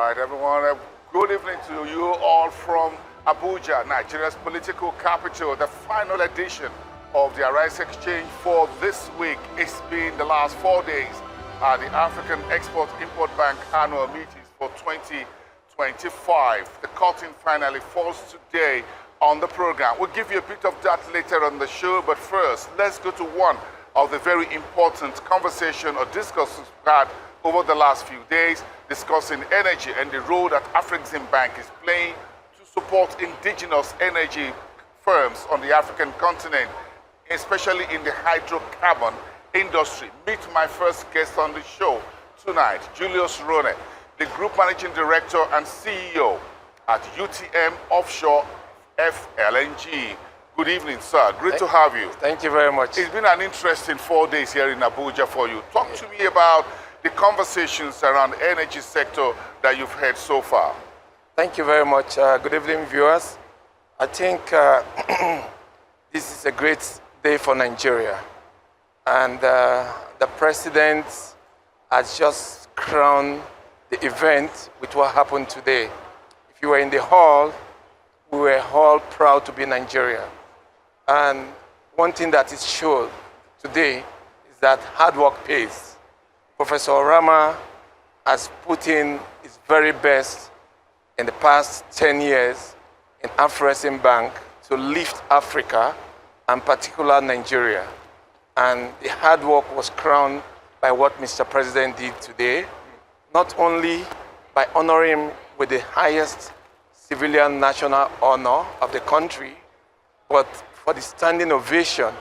right, everyone. Good evening to you all from Abuja, Nigeria's political capital. The final edition of the Arise Exchange for this week. It's been the last 4 days at the African Export-Import Bank annual meetings for 2025. The curtain finally falls today on the program. We'll give you a bit of that later on the show, but first, let's go to one of the very important conversation or discussions we've had over the last few days, discussing energy and the role that Afrexim Bank is playing to support indigenous energy firms on the African continent, especially in the hydrocarbon industry. Meet my first guest on the show tonight, Julius Rone, the Group Managing Director and CEO at UTM Offshore FLNG. Good evening, sir. Great to have you. Thank you very much. It's been an interesting 4 days here in Abuja for you. Talk to me about the conversations around the energy sector that you've had so far. Thank you very much. Good evening, viewers. I think this is a great day for Nigeria. And the president has just crowned the event with what happened today. If you were in the hall, we were all proud to be Nigeria. And one thing that is sure today is that hard work pays. Professor Rama has put in his very best in the past 10 years in Afrexim Bank to lift Africa and particularly Nigeria. And the hard work was crowned by what Mr. President did today, not only by honoring him with the highest civilian national honor of the country, but for the standing ovation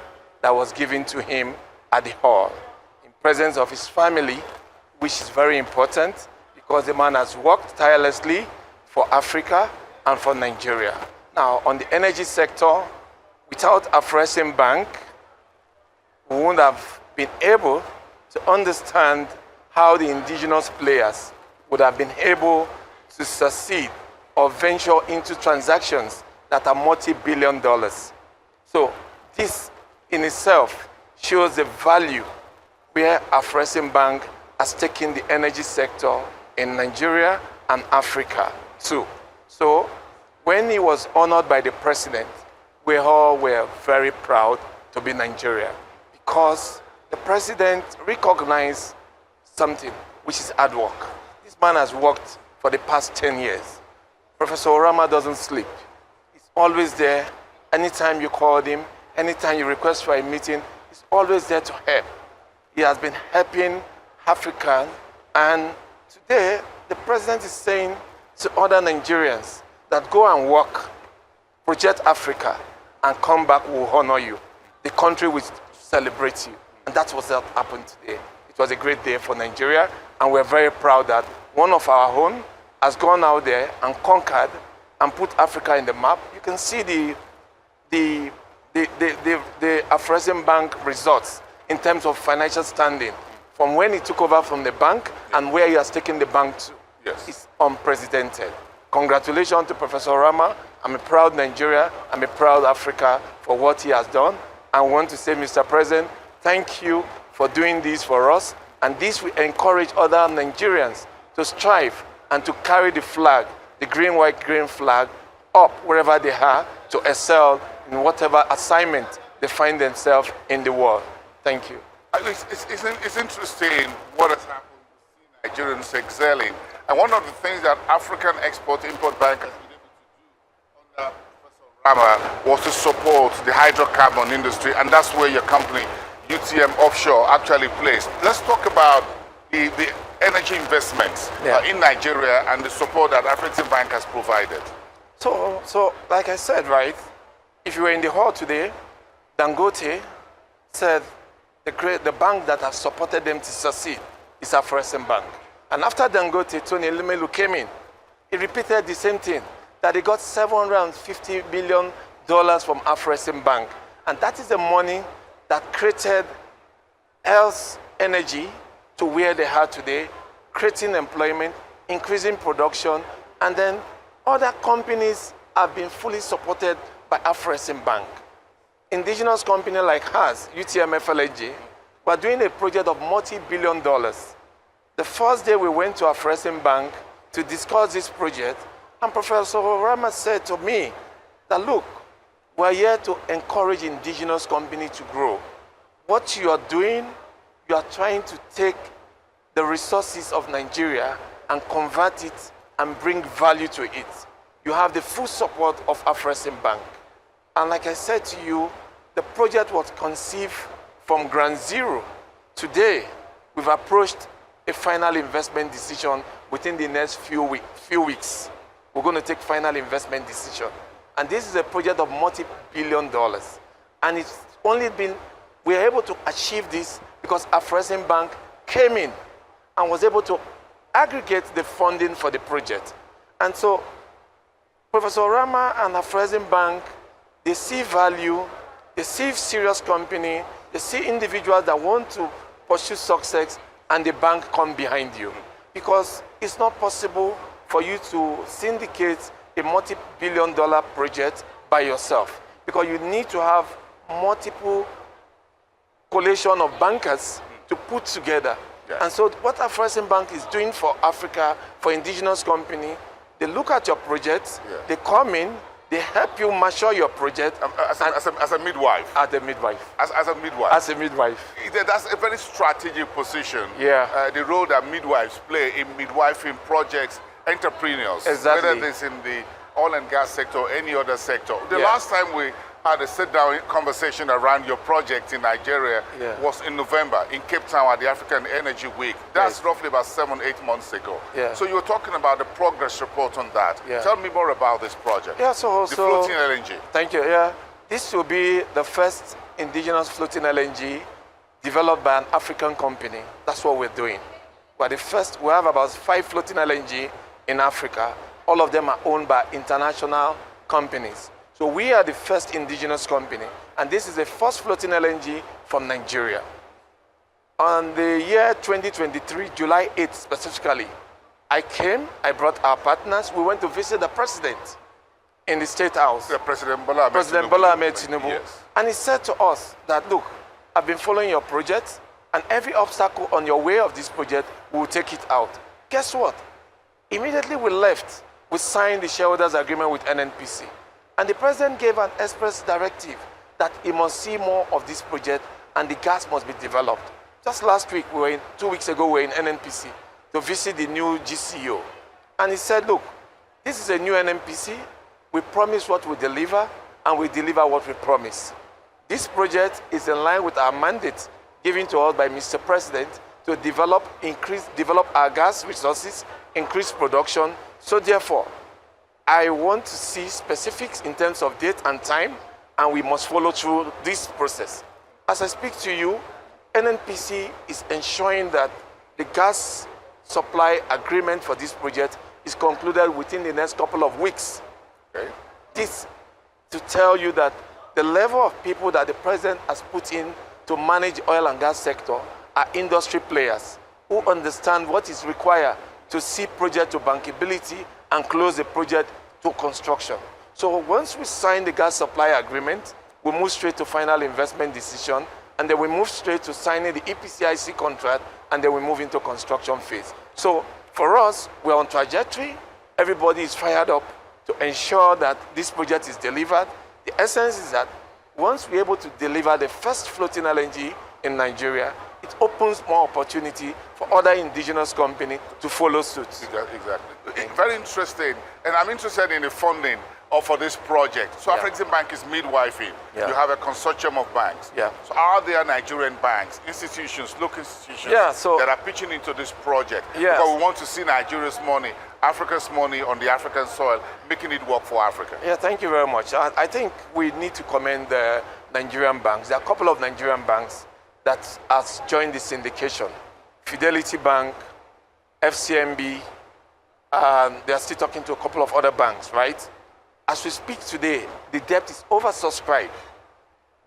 that was given to him at the hall, in presence of his family, which is very important because the man has worked tirelessly for Africa and for Nigeria. Now, on the energy sector, without Afrexim Bank, we wouldn't have been able to understand how the indigenous players would have been able to succeed or venture into transactions that are multi-billion dollars. So this in itself shows the value where Afrexim Bank has taken the energy sector in Nigeria and Africa too. So when he was honored by the president, we all were very proud to be Nigeria because the president recognized something, which is hard work. This man has worked for the past 10 years. Professor Rama doesn't sleep. He's always there. Anytime you call him, anytime you request for a meeting, he's always there to help. He has been helping Africa, and today the president is saying to other Nigerians that go and work, project Africa, and come back, we'll honor you. The country will celebrate you. And that's what happened today. It was a great day for Nigeria, and we're very proud that one of our own has gone out there and conquered and put Africa in the map. You can see the Afrexim Bank results in terms of financial standing from when he took over from the bank and where he has taken the bank to. Yes. It's unprecedented. Congratulations to Professor Rama. I'm a proud Nigeria. I'm a proud Africa for what he has done. I want to say, Mr. President, thank you for doing this for us. And this will encourage other Nigerians to strive and to carry the flag, the green, white, green flag, up wherever they are to excel in whatever assignment they find themselves in the world. Thank you. It's interesting what has happened. We see Nigerians excelling. And one of the things that African Export-Import Bank has been able to do under Professor Rama was to support the hydrocarbon industry, and that's where your company, UTM Offshore, actually plays. Let's talk about the energy investments in Nigeria and the support that Afrexim Bank has provided. So, like I said, right, if you were in the hall today, Dangote said the bank that has supported them to succeed is Afrexim Bank. And after Dangote, Tony Elumelu came in. He repeated the same thing, that he got $750 billion from Afrexim Bank. And that is the money that created Else Energy to where they are today, creating employment, increasing production, and then other companies have been fully supported by Afrexim Bank. Indigenous company like us, UTM FLNG, we're doing a project of multi-billion dollars. The first day we went to Afrexim Bank to discuss this project. And Professor Rama said to me that, look, we're here to encourage indigenous companies to grow. What you are doing, you are trying to take the resources of Nigeria and convert it and bring value to it. You have the full support of Afreximbank. And like I said to you, the project was conceived from ground zero. Today, we've approached a final investment decision within the next few weeks. We're going to take final investment decision. And this is a project of multi-billion dollars. And it's only been, we are able to achieve this because Afreximbank came in and was able to aggregate the funding for the project. And so, Professor Rama and Afreximbank, they see value, they see serious company, they see individuals that want to pursue success, and the bank come behind you. Because it's not possible for you to syndicate a multi-billion dollar project by yourself. Because you need to have multiple coalition of bankers to put together. Yeah. And so what Afreximbank is doing for Africa, for indigenous company, they look at your project, they come in, they help you mature your project. As a midwife? As a midwife. As a midwife? As a midwife. That's a very strategic position. Yeah. The role that midwives play in midwifing projects, entrepreneurs. Exactly. Whether it's in the oil and gas sector or any other sector. The last time we had a sit-down conversation around your project in Nigeria was in November in Cape Town at the African Energy Week. That's roughly about 7-8 months ago. Yeah. So you were talking about the progress report on that. Yeah. Tell me more about this project. Yeah, so the floating LNG. Thank you. Yeah, this will be the first indigenous floating LNG developed by an African company. That's what we're doing. We're the first. We have about 5 floating LNG in Africa. All of them are owned by international companies. So we are the first indigenous company, and this is the first floating LNG from Nigeria. On the year 2023, July 8th specifically, I brought our partners, we went to visit the president in the State House. President Bola Ahmed Tinubu. Yes. And he said to us that, look, I've been following your project, and every obstacle on your way of this project, we'll take it out. Guess what? Immediately we left, we signed the shareholders agreement with NNPC. And the president gave an express directive that he must see more of this project and the gas must be developed. Just last week, 2 weeks ago, we were in NNPC to visit the new GCO. And he said, look, this is a new NNPC. We promise what we deliver, and we deliver what we promise. This project is in line with our mandate given to us by Mr. President to develop our gas resources, increase production. So therefore, I want to see specifics in terms of date and time, and we must follow through this process. As I speak to you, NNPC is ensuring that the gas supply agreement for this project is concluded within the next couple of weeks. Okay? This to tell you that the level of people that the president has put in to manage oil and gas sector are industry players who understand what is required to see project to bankability and close the project to construction. So once we sign the gas supply agreement, we move straight to final investment decision, and then we move straight to signing the EPCIC contract, and then we move into construction phase. So for us, we're on trajectory. Everybody is fired up to ensure that this project is delivered. The essence is that once we're able to deliver the first floating LNG in Nigeria, it opens more opportunity for other indigenous companies to follow suit. Exactly. Very interesting. And I'm interested in the funding for this project. So Afreximbank is midwifing. You have a consortium of banks. So are there Nigerian banks, institutions, local institutions that are pitching into this project? Because we want to see Nigeria's money, Africa's money on the African soil, making it work for Africa. Yeah, thank you very much. I think we need to commend the Nigerian banks. There are a couple of Nigerian banks that has joined the syndication. Fidelity Bank, FCMB, they are still talking to a couple of other banks, right? As we speak today, the debt is oversubscribed.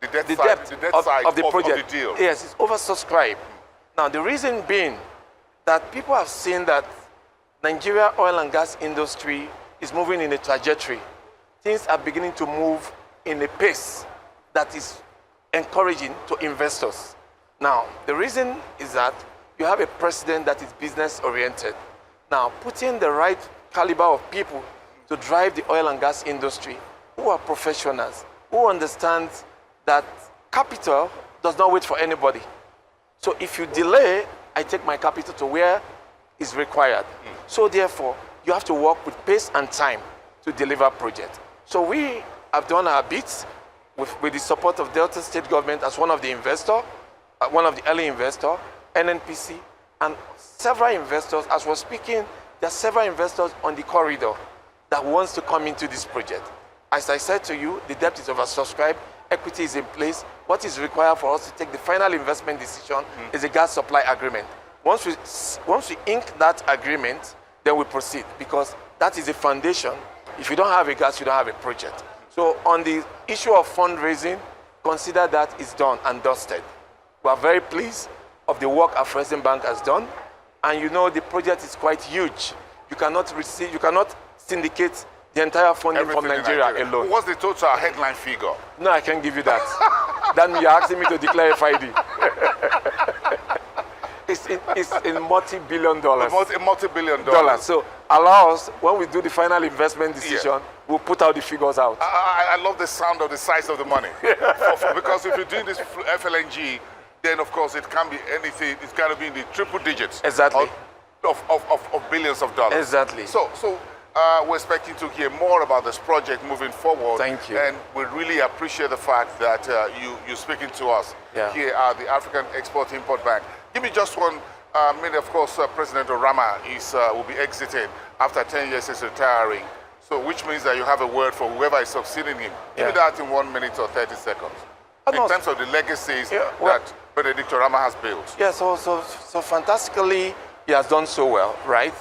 The debt side of the project. Of the deal. Yes, it's oversubscribed. Now, the reason being that people have seen that Nigeria oil and gas industry is moving in a trajectory. Things are beginning to move in a pace that is encouraging to investors. Now, the reason is that you have a president that is business-oriented. Now, putting the right caliber of people to drive the oil and gas industry, who are professionals, who understand that capital does not wait for anybody. So if you delay, I take my capital to where is required. So therefore, you have to work with pace and time to deliver projects. So we have done our bits with the support of Delta State government as one of the investors, one of the early investors, NNPC, and several investors. As we're speaking, there are several investors on the corridor that wants to come into this project. As I said to you, the debt is oversubscribed, equity is in place. What is required for us to take the final investment decision is a gas supply agreement. Once we ink that agreement, then we proceed, because that is the foundation. If you don't have a gas, you don't have a project. So on the issue of fundraising, consider that it's done and dusted. We are very pleased of the work our President Bank has done. And you know the project is quite huge. You cannot syndicate the entire funding from Nigeria alone. What's the total headline figure? No, I can't give you that. Then you're asking me to declare FID. It's in multi-billion dollars. Multi-billion dollars. So allow us, when we do the final investment decision, we'll put out the figures out. I love the sound of the size of the money. Because if you're doing this FLNG, then of course it can be anything. It's got to be in the triple digits. Exactly. Of billions of dollars. Exactly. So we're expecting to hear more about this project moving forward. Thank you. And we really appreciate the fact that you're speaking to us here at the African Export-Import Bank. Give me just 1 minute. Of course, President Orama will be exiting after 10 years is retiring. So which means that you have a word for whoever is succeeding him. Give me that in 1 minute or 30 seconds. In terms of the legacies that President Orama has built. Yeah, so fantastically, he has done so well, right?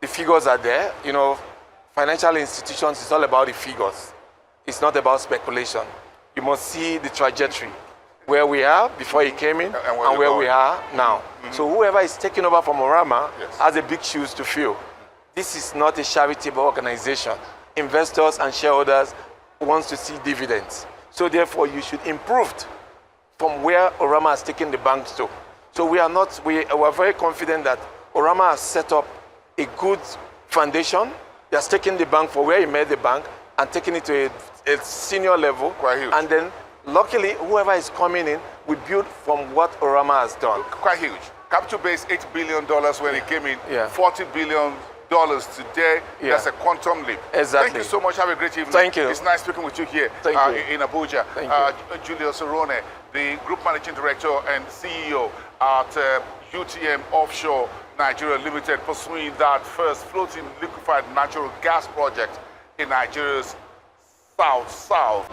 The figures are there. You know, financial institutions, it's all about the figures. It's not about speculation. You must see the trajectory, where we are before he came in and where we are now. So whoever is taking over from Orama has a big shoes to fill. This is not a charitable organization. Investors and shareholders want to see dividends. So therefore, you should improve from where Orama has taken the bank to. So we are very confident that Orama has set up a good foundation. He has taken the bank for where he made the bank and taken it to a senior level. Quite huge. And then, luckily, whoever is coming in will build from what Orama has done. Quite huge. Capital base $8 billion when he came in. Yeah. $40 billion today. Yeah. That's a quantum leap. Exactly. Thank you so much. Have a great evening. Thank you. It's nice speaking with you here in Abuja. Thank you. Julius Rone, the Group Managing Director and CEO at UTM Offshore Nigeria Limited, pursuing that first floating liquefied natural gas project in Nigeria's south.